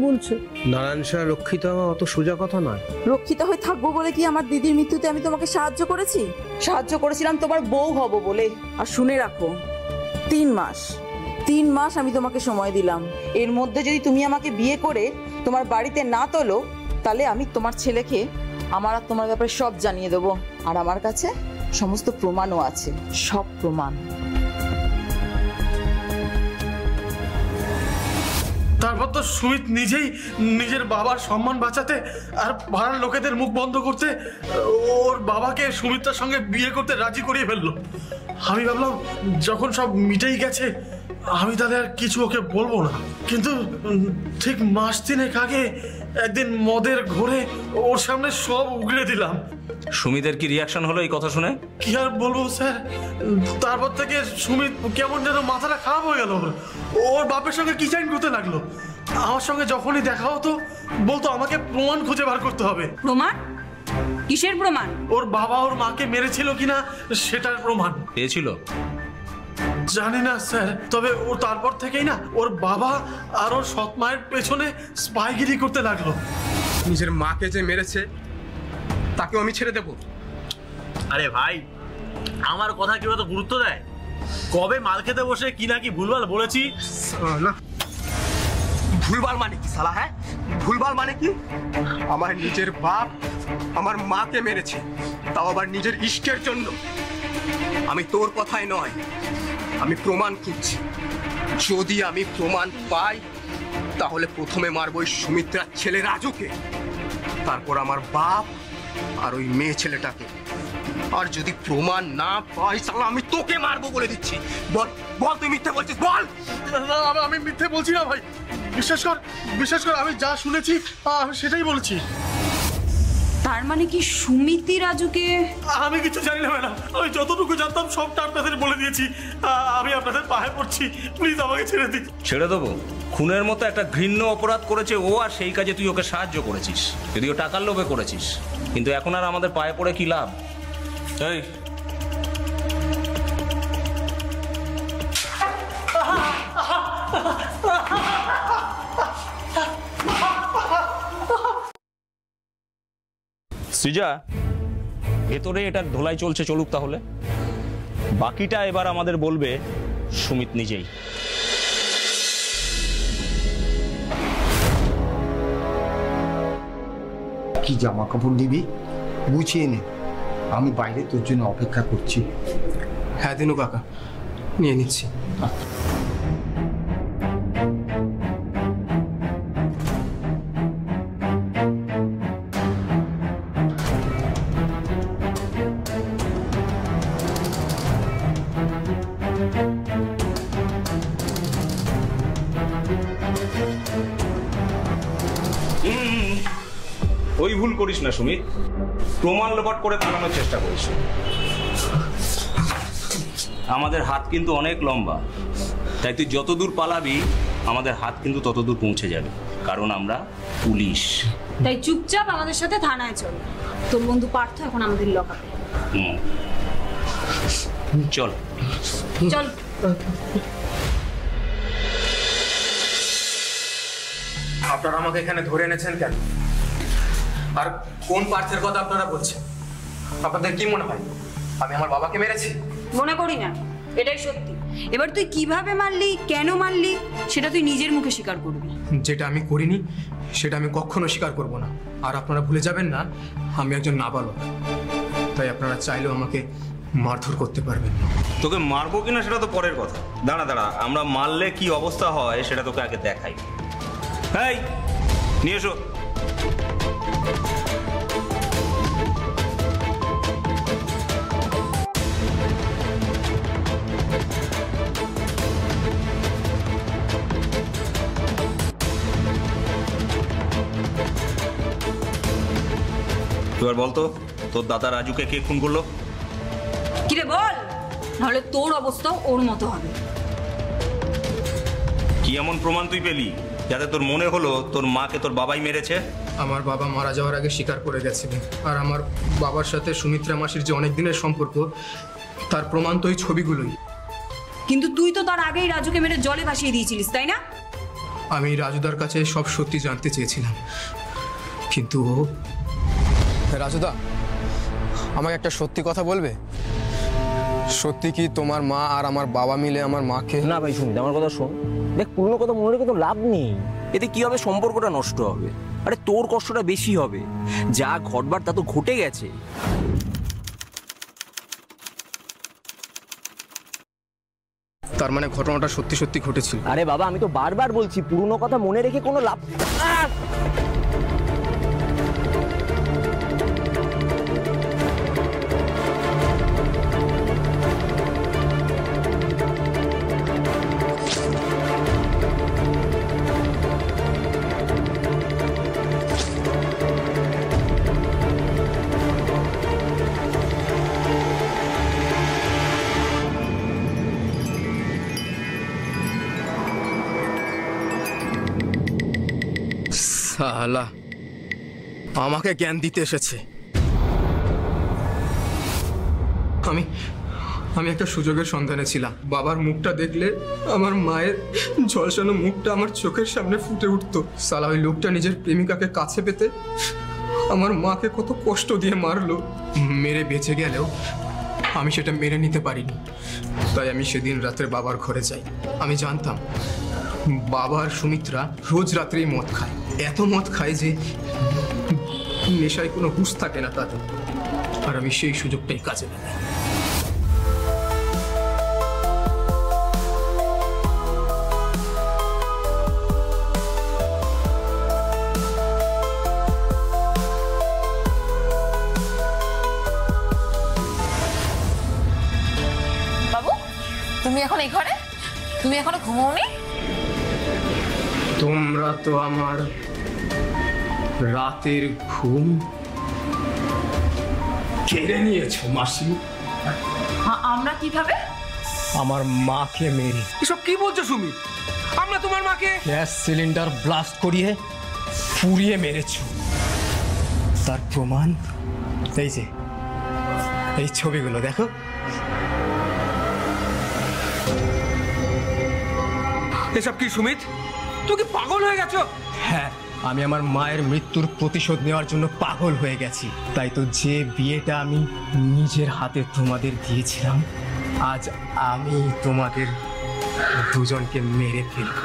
বলছো নারায়ণ শাহ রক্ষিতা হওয়া অত সোজা কথা নয়। রক্ষিতা হয়ে থাকবো বলে কি আমার দিদির মৃত্যুতে আমি তোমাকে সাহায্য করেছি? সাহায্য করেছিলাম তোমার বউ হব বলে। আর শুনে রাখো, 3 মাস আমি তোমাকে সময় দিলাম। এর মধ্যে যদি তুমি আমাকে বিয়ে করে তোমার বাড়িতে না তোলো, তাহলে আমি তোমার ছেলেকে আমার আর তোমার ব্যাপারে সব জানিয়ে দেবো। আর আমার কাছে সমস্ত প্রমাণও আছে, সব প্রমাণ। তারপর তো সুমিত নিজেই নিজের বাবার সম্মান বাঁচাতে আর পাড়ার লোকেদের মুখ বন্ধ করতে ওর বাবাকে সুমিত্রার সঙ্গে বিয়ে করতে রাজি করিয়ে ফেললো। আমি ভাবলাম যখন সব মিটেই গেছে আমি তাহলে আর কিছু ওকে বলবো না, কিন্তু ঠিক মাস 3 আগে একদিন মদের ঘোরে ওর সামনে সব উগড়ে দিলাম। সুমিতের কি রিয়াকশন হলো এই কথা শুনে? কি আর বলবো স্যার, তারপর থেকে সুমিত কেমন যেন মাথাটা খারাপ হয়ে গেল। ওর বাপের সঙ্গে কি চাইন করতে লাগলো। আমার সঙ্গে যখনই দেখা হতো বলতো আমাকে প্রমাণ খুঁজে বার করতে হবে। প্রমাণ? কিসের প্রমাণ? ওর বাবা ওর মাকে মেরেছিল কিনা সেটার প্রমাণ পেয়েছিল। জানি না স্যার, তবে ও তারপর থেকেই না ওর বাবা আর ওর সৎ মায়ের পেছনে স্পাইগিরি করতে লাগলো। নিজের মাকে যে মেরেছে তাকে আমি ছেড়ে দেবো? আরে ভাই, আমার কথা কেউ তো গুরুত্ব দেয়? কবে মাল খেতে বসে কি না কি ভুলভাল বলেছি। ভুলভাল মানে কি শালা? হ্যাঁ, ভুলভাল মানে কি? আমার নিজের বাপ আমার মাকে মেরেছে, তাও আবার নিজের ইষ্টের জন্য। আমি তোর কথায় নয়, আমি প্রমাণ খুঁজছি। যদি আমি প্রমাণ পাই তাহলে প্রথমে মারবো ওই সুমিত্রার ছেলে রাজুকে, তারপর আমার বাপ আর ওই মেয়ে ছেলেটাকে। আর যদি প্রমাণ না পাই তাহলে আমি তোকে মারবো বলে দিচ্ছি। বল বল তুই মিথ্যে বলছিস, বল। আমি মিথ্যে বলছি না ভাই, বিশেষ করে আমি যা শুনেছি সেটাই বলছি। তার মানে কি সুমিতি রাজুকে? আমি কিছু জানি না ম্যাডাম, আমি যতটুকু জানতাম সবটা আপনাদের বলে দিয়েছি। আমি আপনাদের পায়ে পড়ছি, প্লিজ আমাকে ছেড়ে দিন। ছেড়ে দেবো? খুনের মতো একটা ঘৃণ্য অপরাধ করেছে ও, আর সেই কাজে তুই ওকে সাহায্য করেছিস, যদিও টাকার লোভে করেছিস। কিন্তু এখন আর আমাদের পায়ে পড়ে কি লাভ? এই সৃজা, ভেতরে এটার ধোলাই চলছে, চলুক তাহলে। বাকিটা এবার আমাদের বলবে সুমিত নিজেই। কি জামা কাপড় নিবি গুছিয়ে নে, আমি বাইরে তোর জন্য অপেক্ষা করছি। হ্যাঁ দিনু কাকা, নিয়ে নিচ্ছি। ওই ভুল করিস না সুমিত, প্রমাণ লোপাট করে পালানোর চেষ্টা করিস। আমাদের হাত কিন্তু অনেক লম্বা, তাই তুই যত দূর পালাবি আমাদের হাত কিন্তু তত দূর পৌঁছে যাবে, কারণ আমরা পুলিশ। তাই চুপচাপ আমাদের সাথে থানায় চল। তোর বন্ধু পার্থ এখন আমাদের লকআপে। চল চল। আপনারা আমাকে এখানে ধরে এনেছেন কেন? আর কোন পার্থের কথা আপনারা বলছেন? আপনাদের কি মনে হয় আমি আমার বাবাকে মেরেছি? মনে করি না, এটাই সত্যি। এবার তুই কিভাবে মারলি, কেন মারলি, সেটা তুই নিজের মুখে স্বীকার করবি। যেটা আমি করিনি সেটা আমি কখনো স্বীকার করব না। আর আপনারা ভুলে যাবেন না আমি একজন নাবালক, তাই আপনারা চাইলেও আমাকে মারধর করতে পারবেন না। তোকে মারবো কিনা সেটা তো পরের কথা। দাঁড়া দাঁড়া, আমরা মারলে কি অবস্থা হয় সেটা তোকে আগে দেখাই। এই নিয়ে এসো। এবার বলতো, তোর দাদা রাজুকে কে খুন করলো? কিরে বল, নাহলে তোর অবস্থাও ওর মতো হবে। কি এমন প্রমাণ তুই পেলি যাতে তোর মনে হলো তোর মাকে তোর বাবাই মেরেছে? আমার বাবা মারা যাওয়ার আগে স্বীকার করে গেছিলেন, আর আমার বাবার সাথে সুমিত্রা মাসির যে অনেক দিনের সম্পর্ক তার প্রমাণ তো এই ছবিগুলোই। কিন্তু তুই তো তার আগেই রাজুকে মেরে জলে ভাসিয়ে দিয়েছিলিস, তাই না? আমি রাজুদার কাছে সব সত্যি জানতে চেয়েছিলাম, কিন্তু রাজুদা আমাকে একটা সত্যি কথা বলবে? সত্যি কি তোমার মা আর আমার বাবা মিলে আমার মাকে? না ভাই শুনি, আমার কথা শোন। দেখ, পুরনো কথা মনে রেখে তো লাভ নেই, এতে কি হবে? সম্পর্কটা নষ্ট হবে। আরে তোর কষ্টটা বেশি হবে, যা ঘটবার তা তো ঘটে গেছে। তার মানে ঘটনাটা সত্যি সত্যি ঘটেছিল? আরে বাবা, আমি তো বারবার বলছি পুরনো কথা মনে রেখে কোনো লাভ। সালা আমাকে জ্ঞান দিতে এসেছে। আমি একটা সুযোগের সন্ধানে ছিলাম। বাবার মুখটা দেখলে আমার মায়ের ঝলসানো মুখটা আমার চোখের সামনে ফুটে উঠতো। সালা ওই লোকটা নিজের প্রেমিকাকে কাছে পেতে আমার মাকে কত কষ্ট দিয়ে মারলো। মেরে বেঁচে গেলেও আমি সেটা মেনে নিতে পারিনি। তাই আমি সেদিন রাত্রে বাবার ঘরে যাই। আমি জানতাম বাবার সুমিত্রা রোজ রাত্রেই মদ খায়, এত মদ খায় যে নেশায় কোনো হুঁশ থাকে না তাদের। আর আমি সেই সুযোগটাই কাজে লাগাই। তুমি এখনো ঘুমোওনি? তোমরা তো আমার রাতের ঘুম কেড়ে নিয়েছো মাসি। আমরা কিভাবে? আমার মাকে মেরে। এসব কি বলছো সুমিত? আমরা তোমার মাকে গ্যাস সিলিন্ডার ব্লাস্ট করিয়ে পুড়িয়ে মেরেছো। তার প্রমাণ এই যে এই ছবিগুলো দেখো। এসব কি সুমিত? তুই কি পাগল হয়ে গেছো? হ্যাঁ, আমি আমার মায়ের মৃত্যুর প্রতিশোধ নেওয়ার জন্য পাগল হয়ে গেছি। তাই তো যে বিয়েটা আমি নিজের হাতে তোমাদের দিয়েছিলাম, আজ আমি তোমাদের দুজনকে মেরে ফেলব।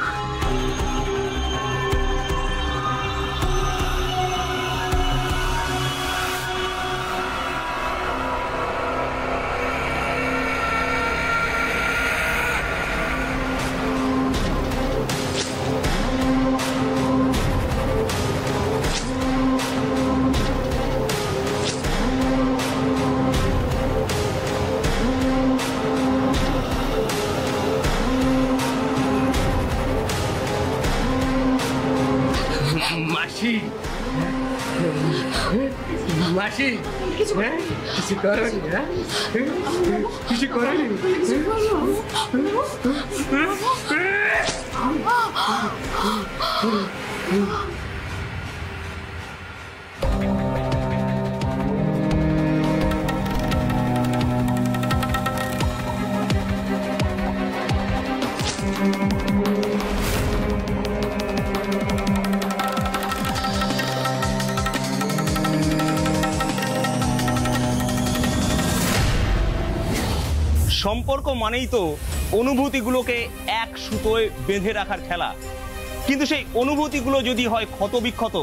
মাসি, মাসি কিছু করনি? হ্যাঁ, কিছু করনি? সম্পর্ক মানেই তো অনুভূতিগুলোকে এক সুতোয় বেঁধে রাখার খেলা। কিন্তু সেই অনুভূতিগুলো যদি হয় ক্ষতবিক্ষত,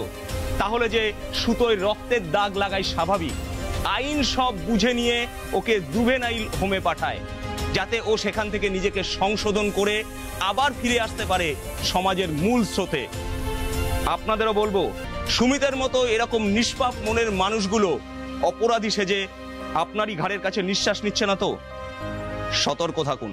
তাহলে যে সুতোয় রক্তের দাগ লাগাই স্বাভাবিক। আইন সব বুঝে নিয়ে ওকে জুভেনাইল হোমে পাঠায়, যাতে ও সেখান থেকে নিজেকে সংশোধন করে আবার ফিরে আসতে পারে সমাজের মূল স্রোতে। আপনাদেরও বলবো, সুমিতের মতো এরকম নিষ্পাপ মনের মানুষগুলো অপরাধী সেজে আপনারই ঘাড়ের কাছে নিঃশ্বাস নিচ্ছে না তো? সতর্ক থাকুন।